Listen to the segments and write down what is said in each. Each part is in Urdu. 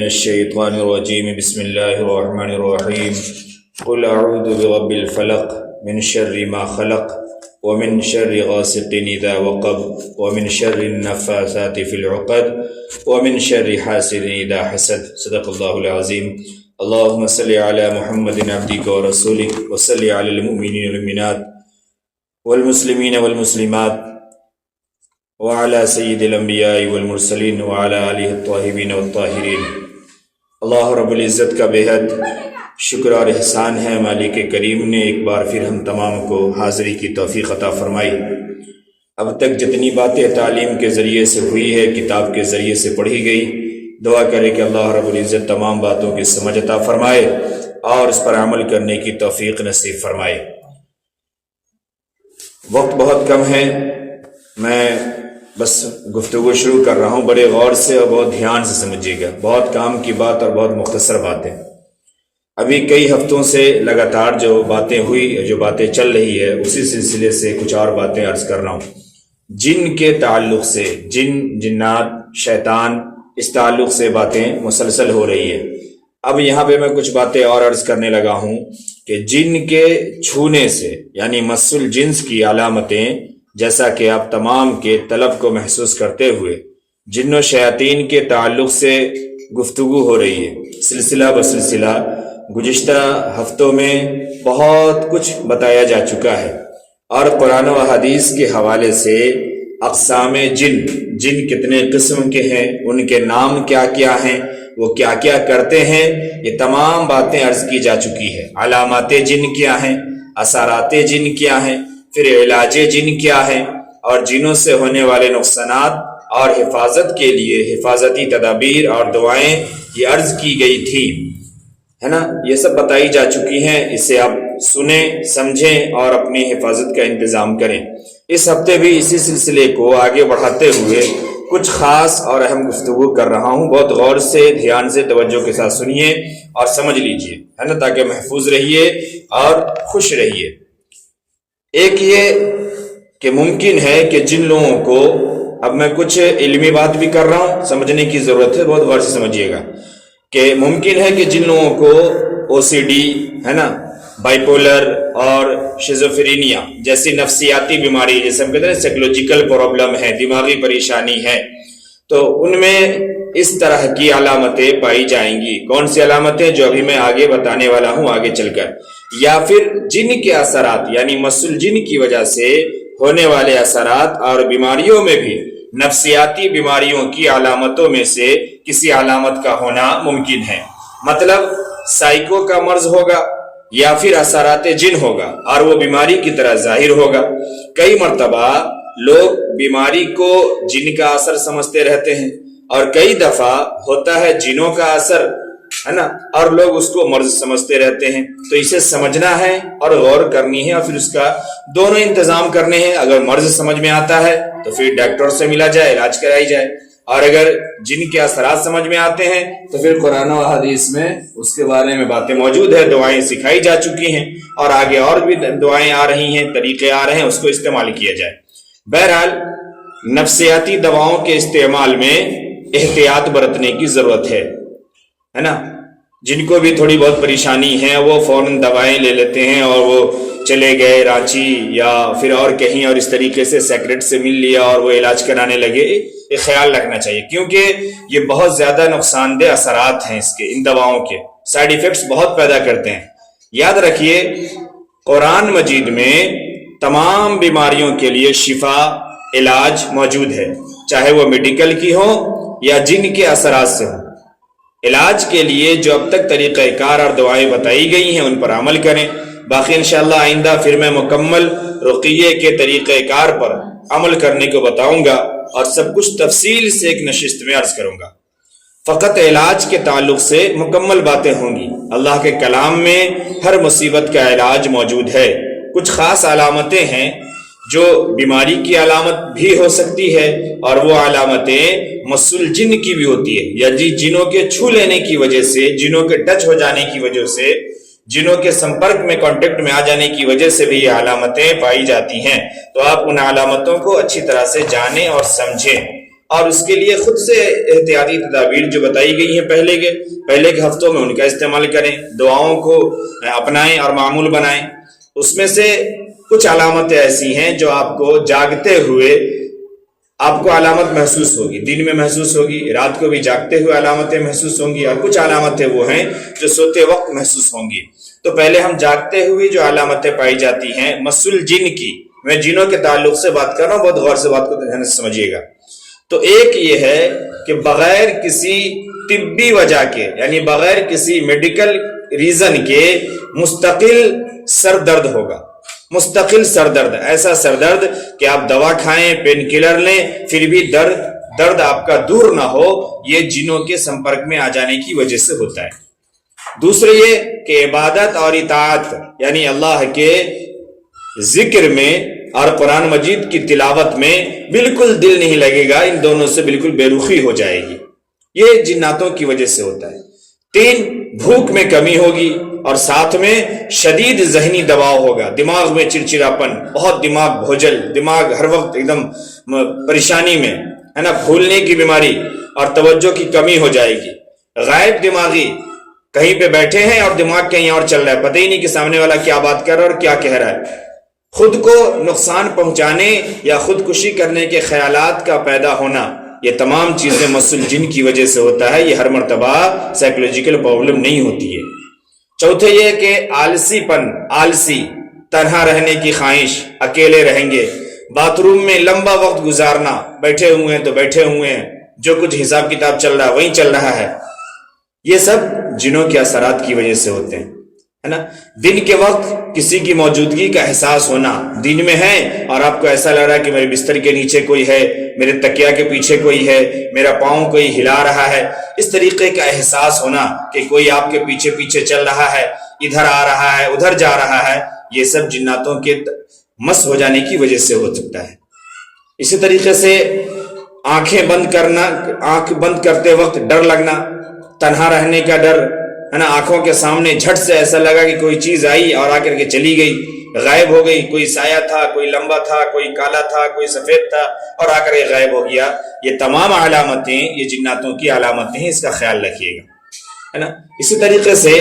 الشيطان الرجيم بسم الله الرحمن الرحيم قل أعوذ برب الفلق من شر ما خلق ومن شر غاسق إذا وقب ومن شر النفاثات في العقد ومن شر حاسد إذا حسد صدق الله العظيم اللهم صل على محمد عبدك ورسولك وصل على المؤمنين والمؤمنات والمسلمين والمسلمات وعلى سید الانبیاء والمرسلین وعلى آلہ الطاہرین والطاہرین۔ اللہ رب العزت کا بے حد شکر اور احسان ہے، مالک کریم نے ایک بار پھر ہم تمام کو حاضری کی توفیق عطا فرمائی۔ اب تک جتنی باتیں تعلیم کے ذریعے سے ہوئی ہے، کتاب کے ذریعے سے پڑھی گئی، دعا کرے کہ اللہ رب العزت تمام باتوں کی سمجھ عطا فرمائے اور اس پر عمل کرنے کی توفیق نصیب فرمائے۔ وقت بہت کم ہے، میں بس گفتگو شروع کر رہا ہوں، بڑے غور سے اور بہت دھیان سے سمجھیے گا، بہت کام کی بات اور بہت مختصر باتیں۔ ابھی کئی ہفتوں سے لگاتار جو باتیں ہوئی، جو باتیں چل رہی ہے، اسی سلسلے سے کچھ اور باتیں عرض کر رہا ہوں۔ جن کے تعلق سے، جن، جنات، شیطان، اس تعلق سے باتیں مسلسل ہو رہی ہے۔ اب یہاں پہ میں کچھ باتیں اور عرض کرنے لگا ہوں کہ جن کے چھونے سے، یعنی مس الجنس کی علامتیں، جیسا کہ آپ تمام کے طلب کو محسوس کرتے ہوئے جن و شیاطین کے تعلق سے گفتگو ہو رہی ہے، سلسلہ بسلسلہ گزشتہ ہفتوں میں بہت کچھ بتایا جا چکا ہے، اور قرآن و حدیث کے حوالے سے اقسام جن، جن کتنے قسم کے ہیں، ان کے نام کیا کیا ہیں، وہ کیا کیا کرتے ہیں، یہ تمام باتیں عرض کی جا چکی ہے۔ علامات جن کیا ہیں، اثرات جن کیا ہیں، پھر علاج جن کیا ہے، اور جنوں سے ہونے والے نقصانات اور حفاظت کے لیے حفاظتی تدابیر اور دعائیں یہ عرض کی گئی تھی، ہے نا، یہ سب بتائی جا چکی ہیں۔ اسے آپ سنیں، سمجھیں اور اپنی حفاظت کا انتظام کریں۔ اس ہفتے بھی اسی سلسلے کو آگے بڑھاتے ہوئے کچھ خاص اور اہم گفتگو کر رہا ہوں، بہت غور سے، دھیان سے، توجہ کے ساتھ سنیے اور سمجھ لیجئے، ہے نا، تاکہ محفوظ رہیے اور خوش رہیے۔ ایک یہ کہ ممکن ہے کہ جن لوگوں کو، اب میں کچھ علمی بات بھی کر رہا ہوں، سمجھنے کی ضرورت ہے، بہت غور سے سمجھیے گا، کہ ممکن ہے کہ جن لوگوں کو او سی ڈی، ہے نا، بائیپولر اور شیزوفرینیا جیسی نفسیاتی بیماری، جیسے ہم کہتے ہیں سائیکولوجیکل پرابلم ہے، دماغی پریشانی ہے، تو ان میں اس طرح کی علامتیں پائی جائیں گی۔ کون سی علامتیں؟ جو ابھی میں آگے بتانے والا ہوں آگے چل کر۔ یا پھر جن کے اثرات، یعنی مس الجن کی وجہ سے ہونے والے اثرات اور بیماریوں میں بھی نفسیاتی بیماریوں کی علامتوں میں سے کسی علامت کا ہونا ممکن ہے۔ مطلب سائیکو کا مرض ہوگا یا پھر اثرات جن ہوگا، اور وہ بیماری کی طرح ظاہر ہوگا۔ کئی مرتبہ لوگ بیماری کو جن کا اثر سمجھتے رہتے ہیں، اور کئی دفعہ ہوتا ہے جنوں کا اثر، ہے نا، اور لوگ اس کو مرض سمجھتے رہتے ہیں۔ تو اسے سمجھنا ہے اور غور کرنی ہے، اور پھر اس کا دونوں انتظام کرنے ہیں۔ اگر مرض سمجھ میں آتا ہے تو پھر ڈاکٹر سے ملا جائے، علاج کرائی جائے، اور اگر جن کے اثرات سمجھ میں آتے ہیں تو پھر قرآن و حدیث میں اس کے بارے میں باتیں موجود ہے، دعائیں سکھائی جا چکی ہیں، اور آگے اور بھی دعائیں آ رہی ہیں، طریقے آ رہے ہیں، اس کو استعمال کیا جائے۔ بہرحال نفسیاتی دواؤں کے استعمال میں احتیاط برتنے کی ضرورت ہے نا۔ جن کو بھی تھوڑی بہت پریشانی ہے وہ فوراً دوائیں لے لیتے ہیں، اور وہ چلے گئے رانچی یا پھر اور کہیں، اور اس طریقے سے سیکرٹ سے مل لیا اور وہ علاج کرانے لگے۔ یہ خیال رکھنا چاہیے، کیونکہ یہ بہت زیادہ نقصان دہ اثرات ہیں اس کے، ان دواؤں کے سائیڈ ایفیکٹس بہت پیدا کرتے ہیں۔ یاد رکھیے، قرآن مجید میں تمام بیماریوں کے لیے شفا، علاج موجود ہے، چاہے وہ میڈیکل کی ہو یا جن کے اثرات سے ہو۔ علاج کے لیے جو اب تک طریقہ کار اور دعائیں بتائی گئی ہیں ان پر عمل کریں۔ باقی انشاءاللہ آئندہ پھر میں مکمل رقیے کے طریقہ کار پر عمل کرنے کو بتاؤں گا، اور سب کچھ تفصیل سے ایک نشست میں عرض کروں گا۔ فقط علاج کے تعلق سے مکمل باتیں ہوں گی۔ اللہ کے کلام میں ہر مصیبت کا علاج موجود ہے۔ کچھ خاص علامتیں ہیں جو بیماری کی علامت بھی ہو سکتی ہے، اور وہ علامتیں مس الجن کی بھی ہوتی ہے، یا جنوں کے چھو لینے کی وجہ سے، جنوں کے ٹچ ہو جانے کی وجہ سے، جنوں کے سمپرک میں، کانٹیکٹ میں آ جانے کی وجہ سے بھی یہ علامتیں پائی جاتی ہیں۔ تو آپ ان علامتوں کو اچھی طرح سے جانیں اور سمجھیں۔ اور اس کے لیے خود سے احتیاطی تدابیر جو بتائی گئی ہیں پہلے کے ہفتوں میں ان کا استعمال کریں، دعاؤں کو اپنائیں اور معمول بنائیں۔ اس میں سے کچھ علامتیں ایسی ہیں جو آپ کو جاگتے ہوئے آپ کو علامت محسوس ہوگی، دن میں محسوس ہوگی، رات کو بھی جاگتے ہوئے علامتیں محسوس ہوں گی، اور کچھ علامتیں وہ ہیں جو سوتے وقت محسوس ہوں گی۔ تو پہلے ہم جاگتے ہوئے جو علامتیں پائی جاتی ہیں مس الجن کی، میں جنوں کے تعلق سے بات کر رہا ہوں، بہت غور سے بات کو دھیان سے سمجھیے گا۔ تو ایک یہ ہے کہ بغیر کسی طبی وجہ کے، یعنی بغیر کسی میڈیکل ریزن کے مستقل سر درد ہوگا، مستقل سر درد، ایسا سر درد کہ آپ دوا کھائیں، پین کلر لیں، پھر بھی درد آپ کا دور نہ ہو، یہ جنوں کے سمپرک میں آ جانے کی وجہ سے ہوتا ہے۔ دوسرے یہ کہ عبادت اور اطاعت، یعنی اللہ کے ذکر میں اور قرآن مجید کی تلاوت میں بالکل دل نہیں لگے گا، ان دونوں سے بالکل بے رخی ہو جائے گی، یہ جناتوں کی وجہ سے ہوتا ہے۔ 3، بھوک میں کمی ہوگی، اور ساتھ میں شدید ذہنی دباؤ ہوگا، دماغ میں چڑچڑاپن، بہت دماغ بھوجل، دماغ ہر وقت ایک دم پریشانی میں ہے نا، بھولنے کی بیماری اور توجہ کی کمی ہو جائے گی۔ غائب دماغی، کہیں پہ بیٹھے ہیں اور دماغ کہیں اور چل رہا ہے، پتہ ہی نہیں کہ سامنے والا کیا بات کر رہا ہے اور کیا کہہ رہا ہے۔ خود کو نقصان پہنچانے یا خودکشی کرنے کے خیالات کا پیدا ہونا، یہ تمام چیزیں مس الجن کی وجہ سے ہوتا ہے، یہ ہر مرتبہ سائیکولوجیکل پرابلم نہیں ہوتی ہے۔ چوتھے یہ کہ آلسی، تنہا رہنے کی خواہش، اکیلے رہیں گے، باتھ روم میں لمبا وقت گزارنا، بیٹھے ہوئے ہیں تو بیٹھے ہوئے ہیں، جو کچھ حساب کتاب چل رہا ہے وہیں چل رہا ہے، یہ سب جنوں کے اثرات کی وجہ سے ہوتے ہیں، ہے نا۔ دن کے وقت کسی کی موجودگی کا احساس ہونا، دن میں ہے اور آپ کو ایسا لگ رہا ہے کہ میرے بستر کے نیچے کوئی ہے، میرے تکیا کے پیچھے کوئی ہے، میرا پاؤں کوئی ہلا رہا ہے، اس طریقے کا احساس ہونا کہ کوئی آپ کے پیچھے پیچھے چل رہا ہے، ادھر آ رہا ہے، ادھر جا رہا ہے، یہ سب جناتوں کے مس ہو جانے کی وجہ سے ہو سکتا ہے۔ اسی طریقے سے آنکھ بند کرتے وقت ڈر لگنا، تنہا رہنے کا ڈر، ہے نا، آنکھوں کے سامنے جھٹ سے ایسا لگا کہ کوئی چیز آئی اور آ کر کے چلی گئی، غائب ہو گئی، کوئی سایہ تھا، کوئی لمبا تھا، کوئی کالا تھا، کوئی سفید تھا اور آ کر کے غائب ہو گیا، یہ تمام علامتیں یہ جناتوں کی علامتیں ہیں، اس کا خیال رکھیے گا، ہے نا۔ اسی طریقے سے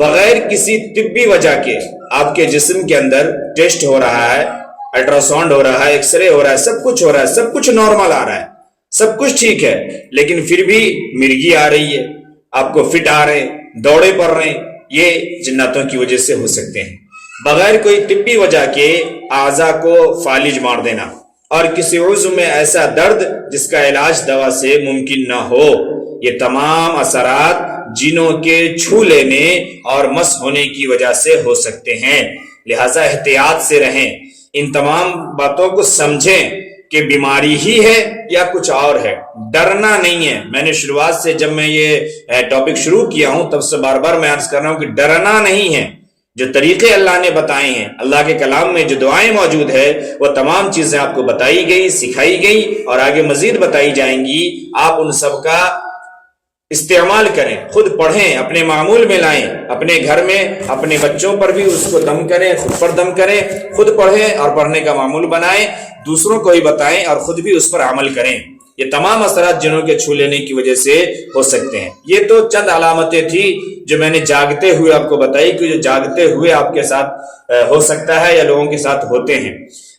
بغیر کسی طبی وجہ کے آپ کے جسم کے اندر ٹیسٹ ہو رہا ہے، الٹرا ساؤنڈ ہو رہا ہے، ایکس رے ہو رہا ہے، سب کچھ ہو رہا ہے، سب کچھ نارمل آ رہا ہے، سب کچھ ٹھیک ہے، لیکن پھر بھی مرگی آ رہی ہے، آپ کو فٹ آ رہے ہیں، دوڑے پڑ رہے ہیں، یہ جناتوں کی وجہ سے ہو سکتے ہیں۔ بغیر کوئی طبی وجہ کے اعضاء کو فالج مار دینا، اور کسی عضو میں ایسا درد جس کا علاج دوا سے ممکن نہ ہو، یہ تمام اثرات جنوں کے چھو لینے اور مس ہونے کی وجہ سے ہو سکتے ہیں، لہذا احتیاط سے رہیں، ان تمام باتوں کو سمجھیں کہ بیماری ہی ہے یا کچھ اور ہے، ڈرنا نہیں ہے۔ میں نے شروعات سے جب میں یہ ٹاپک شروع کیا ہوں تب سے بار بار میں عرض کر رہا ہوں کہ ڈرنا نہیں ہے، جو طریقے اللہ نے بتائے ہیں، اللہ کے کلام میں جو دعائیں موجود ہے وہ تمام چیزیں آپ کو بتائی گئی، سکھائی گئی اور آگے مزید بتائی جائیں گی، آپ ان سب کا استعمال کریں، خود پڑھیں، اپنے معمول میں لائیں، اپنے گھر میں اپنے بچوں پر بھی اس کو دم کریں، خود پر دم کریں، خود پڑھیں اور پڑھنے کا معمول بنائیں، دوسروں کو بھی بتائیں اور خود بھی اس پر عمل کریں۔ یہ تمام اثرات جنوں کے چھو لینے کی وجہ سے ہو سکتے ہیں۔ یہ تو چند علامتیں تھی جو میں نے جاگتے ہوئے آپ کو بتائی کہ جو جاگتے ہوئے آپ کے ساتھ ہو سکتا ہے یا لوگوں کے ساتھ ہوتے ہیں۔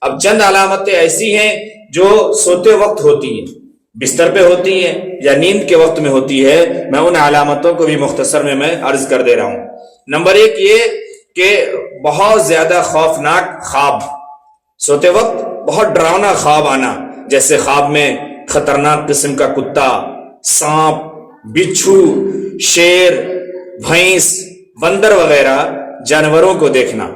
اب چند علامتیں ایسی ہیں جو سوتے وقت ہوتی ہیں، بستر پہ ہوتی ہیں یا نیند کے وقت میں ہوتی ہے، میں ان علامتوں کو بھی مختصر میں عرض کر دے رہا ہوں۔ نمبر 1 یہ کہ بہت زیادہ خوفناک خواب، سوتے وقت بہت ڈراؤنا خواب آنا، جیسے خواب میں خطرناک قسم کا کتا، سانپ، بچھو، شیر، بھینس، بندر وغیرہ جانوروں کو دیکھنا،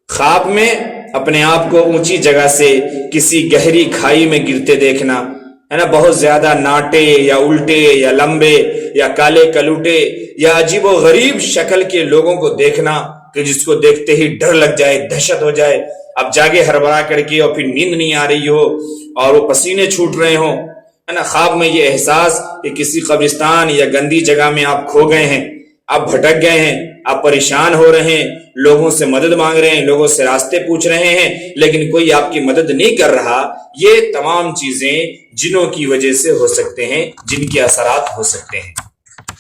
خواب میں اپنے آپ کو اونچی جگہ سے کسی گہری کھائی میں گرتے دیکھنا، ہے نا، بہت زیادہ ناٹے یا الٹے یا لمبے یا کالے کلوٹے یا عجیب و غریب شکل کے لوگوں کو دیکھنا کہ جس کو دیکھتے ہی ڈر لگ جائے، دہشت ہو جائے، اب جاگے ہڑبڑا کر کے اور پھر نیند نہیں آ رہی ہو اور وہ پسینے چھوٹ رہے ہوں، ہے نا۔ خواب میں یہ احساس کہ کسی قبرستان یا گندی جگہ میں آپ کھو گئے ہیں، آپ بھٹک گئے ہیں، آپ پریشان ہو رہے ہیں، لوگوں سے مدد مانگ رہے ہیں، لوگوں سے راستے پوچھ رہے ہیں، لیکن کوئی آپ کی مدد نہیں کر رہا، یہ تمام چیزیں جنوں کی وجہ سے ہو سکتے ہیں، جن کے اثرات ہو سکتے ہیں۔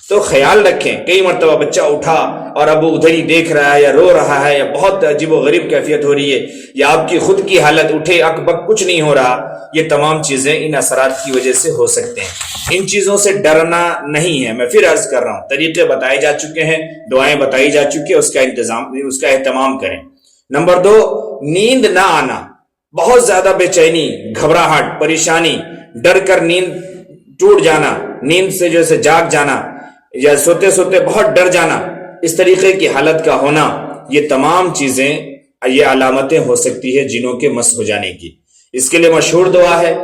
تو خیال رکھیں، کئی مرتبہ بچہ اٹھا اور اب وہ ادھر ہی دیکھ رہا ہے یا رو رہا ہے یا بہت عجیب و غریب کیفیت ہو رہی ہے یا آپ کی خود کی حالت اٹھے اک بک کچھ نہیں ہو رہا، یہ تمام چیزیں ان اثرات کی وجہ سے ہو سکتے ہیں۔ ان چیزوں سے ڈرنا نہیں ہے۔ میں پھر عرض کر رہا ہوں، طریقے بتائے جا چکے ہیں، دعائیں بتائی جا چکی ہیں، اس کا اہتمام کریں۔ نمبر 2، نیند نہ آنا، بہت زیادہ بے چینی، گھبراہٹ، پریشانی، ڈر کر نیند ٹوٹ جانا، نیند سے جیسے جاگ جانا یا سوتے سوتے بہت ڈر جانا، اس طریقے کی حالت کا ہونا، یہ تمام چیزیں، یہ علامتیں ہو سکتی ہے جنوں کے مس ہو جانے کی۔ اس کے لیے مشہور دعا ہے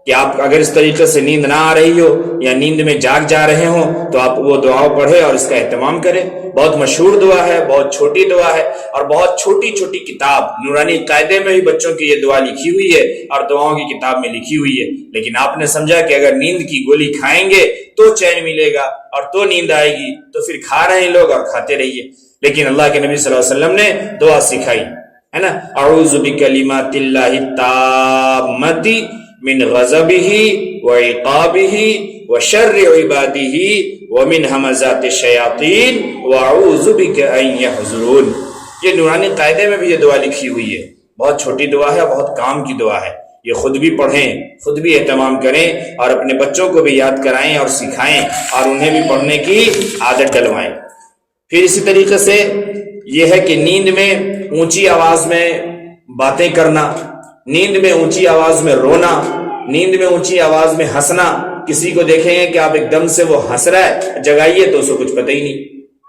کہ آپ اگر اس طریقے سے نیند نہ آ رہی ہو یا نیند میں جاگ جا رہے ہوں تو آپ وہ دعا پڑھیں اور اس کا اہتمام کریں۔ بہت مشہور دعا ہے، بہت چھوٹی دعا ہے اور بہت چھوٹی چھوٹی کتاب نورانی قاعدے میں بھی بچوں کی یہ دعا لکھی ہوئی ہے اور دعاؤں کی کتاب میں لکھی ہوئی ہے، لیکن آپ نے سمجھا کہ اگر نیند کی گولی کھائیں گے تو چین ملے گا اور تو نیند آئے گی، تو پھر کھا رہے ہیں لوگ اور کھاتے رہیے۔ لیکن اللہ کے نبی صلی اللہ علیہ وسلم نے دعا سکھائی ہے نا، اعوذ بکلمات اللہ التامۃ من غضبہ وعقابہ وشر عبادہ ومن ہمزات الشیاطین واعوذ بک ان یحضرون۔ یہ نورانی قاعدے میں بھی یہ دعا لکھی ہوئی ہے، بہت چھوٹی دعا ہے، بہت کام کی دعا ہے۔ یہ خود بھی پڑھیں، خود بھی اہتمام کریں اور اپنے بچوں کو بھی یاد کرائیں اور سکھائیں اور انہیں بھی پڑھنے کی عادت ڈلوائیں۔ پھر اسی طریقے سے یہ ہے کہ نیند میں اونچی آواز میں باتیں کرنا، نیند میں اونچی آواز میں رونا، نیند میں اونچی آواز میں ہنسنا۔ کسی کو دیکھیں گے کہ آپ ایک دم سے وہ ہنس رہا ہے، جگائیے تو اس کو کچھ پتہ ہی نہیں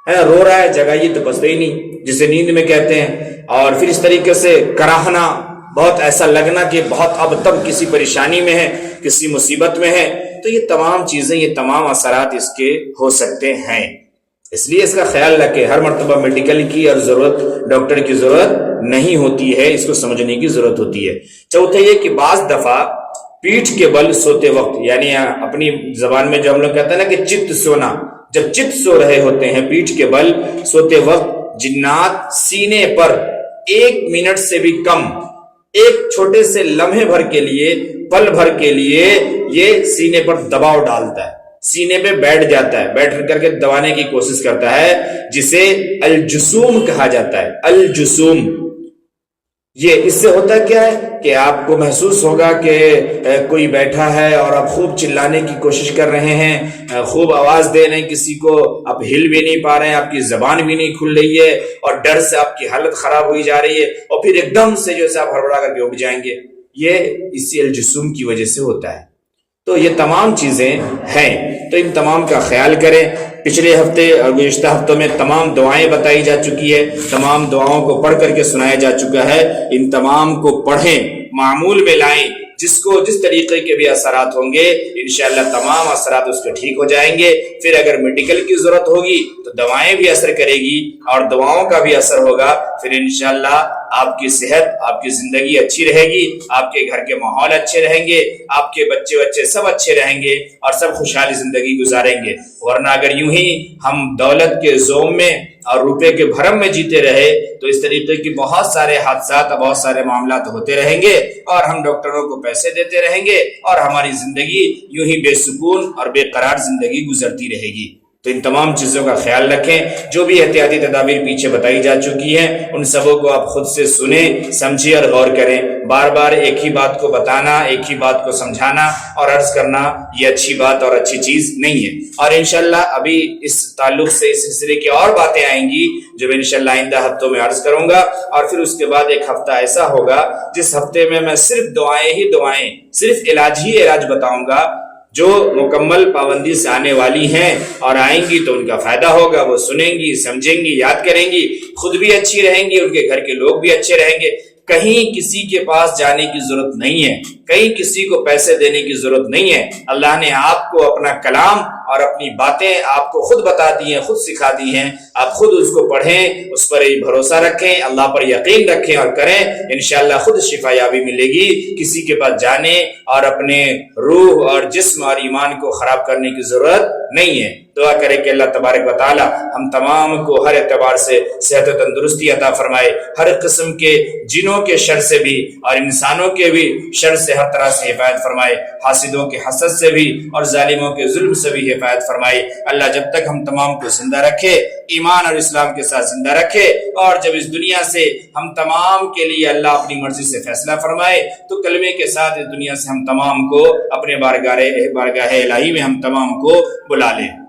ہے، رو رہا ہے جگائیے تو پتہ ہی نہیں، جسے نیند میں کہتے ہیں۔ اور پھر اس طریقے سے کراہنا، بہت ایسا لگنا کہ بہت اب تک کسی پریشانی میں ہے، کسی مصیبت میں ہے، تو یہ تمام چیزیں، یہ تمام اثرات اس کے ہو سکتے ہیں۔ اس لیے اس کا خیال رکھیں، ہر مرتبہ میڈیکل کی اور ڈاکٹر کی ضرورت نہیں ہوتی ہے، اس کو سمجھنے کی ضرورت ہوتی ہے۔ چوتھا یہ کہ بعض دفعہ پیٹھ کے بل سوتے وقت، یعنی اپنی زبان میں جو ہم لوگ کہتے ہیں نا کہ چت سونا، جب چت سو رہے ہوتے ہیں پیٹھ کے بل سوتے وقت، جنات سینے پر 1 منٹ سے بھی کم، ایک چھوٹے سے لمحے بھر کے لیے، پل بھر کے لیے یہ سینے پر دباؤ ڈالتا ہے، سینے پہ بیٹھ جاتا ہے، بیٹھ کر کے دبانے کی کوشش کرتا ہے، جسے الجسوم کہا جاتا ہے۔ الجسوم، یہ اس سے ہوتا کیا ہے کہ آپ کو محسوس ہوگا کہ کوئی بیٹھا ہے اور آپ خوب چلانے کی کوشش کر رہے ہیں، خوب آواز دے رہے ہیں کسی کو، آپ ہل بھی نہیں پا رہے ہیں، آپ کی زبان بھی نہیں کھل رہی ہے اور ڈر سے آپ کی حالت خراب ہوئی جا رہی ہے، اور پھر ایک دم سے جو ہے آپ ہڑبڑا کر کے اٹھ جائیں گے، یہ اسی الجسوم کی وجہ سے ہوتا ہے۔ تو یہ تمام چیزیں ہیں، تو ان تمام کا خیال کریں۔ پچھلے ہفتے اور گزشتہ ہفتوں میں تمام دعائیں بتائی جا چکی ہے، تمام دعاؤں کو پڑھ کر کے سنایا جا چکا ہے، ان تمام کو پڑھیں، معمول میں لائیں، جس کو جس طریقے کے بھی اثرات ہوں گے انشاءاللہ تمام اثرات اس کے ٹھیک ہو جائیں گے۔ پھر اگر میڈیکل کی ضرورت ہوگی تو دوائیں بھی اثر کرے گی اور دعاؤں کا بھی اثر ہوگا، پھر انشاءاللہ آپ کی صحت، آپ کی زندگی اچھی رہے گی، آپ کے گھر کے ماحول اچھے رہیں گے، آپ کے بچے سب اچھے رہیں گے اور سب خوشحالی زندگی گزاریں گے۔ ورنہ اگر یوں ہی ہم دولت کے زوم میں اور روپے کے بھرم میں جیتے رہے تو اس طریقے کی بہت سارے حادثات اور بہت سارے معاملات ہوتے رہیں گے اور ہم ڈاکٹروں کو پیسے دیتے رہیں گے اور ہماری زندگی یوں ہی بے سکون اور بے قرار زندگی گزرتی رہے گی۔ تو ان تمام چیزوں کا خیال رکھیں، جو بھی احتیاطی تدابیر پیچھے بتائی جا چکی ہیں ان سبوں کو آپ خود سے سنیں، سمجھیں اور غور کریں۔ بار بار ایک ہی بات کو بتانا، ایک ہی بات کو سمجھانا اور عرض کرنا یہ اچھی بات اور اچھی چیز نہیں ہے۔ اور انشاءاللہ ابھی اس تعلق سے اس سلسلے کی اور باتیں آئیں گی جو میں انشاءاللہ آئندہ ہفتوں میں عرض کروں گا، اور پھر اس کے بعد ایک ہفتہ ایسا ہوگا جس ہفتے میں صرف دعائیں ہی دعائیں، صرف علاج ہی علاج بتاؤں گا جو مکمل پابندی سے آنے والی ہیں اور آئیں گی تو ان کا فائدہ ہوگا، وہ سنیں گی، سمجھیں گی، یاد کریں گی، خود بھی اچھی رہیں گی، ان کے گھر کے لوگ بھی اچھے رہیں گے۔ کہیں کسی کے پاس جانے کی ضرورت نہیں ہے، کہیں کسی کو پیسے دینے کی ضرورت نہیں ہے۔ اللہ نے آپ کو اپنا کلام اور اپنی باتیں آپ کو خود بتا دی ہیں، خود سکھا دی ہیں، آپ خود اس کو پڑھیں، اس پر بھروسہ رکھیں، اللہ پر یقین رکھیں اور کریں، انشاءاللہ خود شفا یابی ملے گی۔ کسی کے پاس جانے اور اپنے روح اور جسم اور ایمان کو خراب کرنے کی ضرورت نہیں ہے۔ دعا کریں کہ اللہ تبارک و تعالی ہم تمام کو ہر اعتبار سے صحت و تندرستی عطا فرمائے، ہر قسم کے جنوں کے شر سے بھی اور انسانوں کے بھی شر سے ہر طرح سے حفاظت فرمائے، حاسدوں کے حسد سے بھی اور ظالموں کے ظلم سے بھی حفاظت فرمائے۔ اللہ جب تک ہم تمام کو زندہ رکھے، ایمان اور اسلام کے ساتھ زندہ رکھے، اور جب اس دنیا سے ہم تمام کے لیے اللہ اپنی مرضی سے فیصلہ فرمائے تو کلمے کے ساتھ اس دنیا سے ہم تمام کو اپنے بارگاہ الہی میں ہم تمام کو بلا لیں۔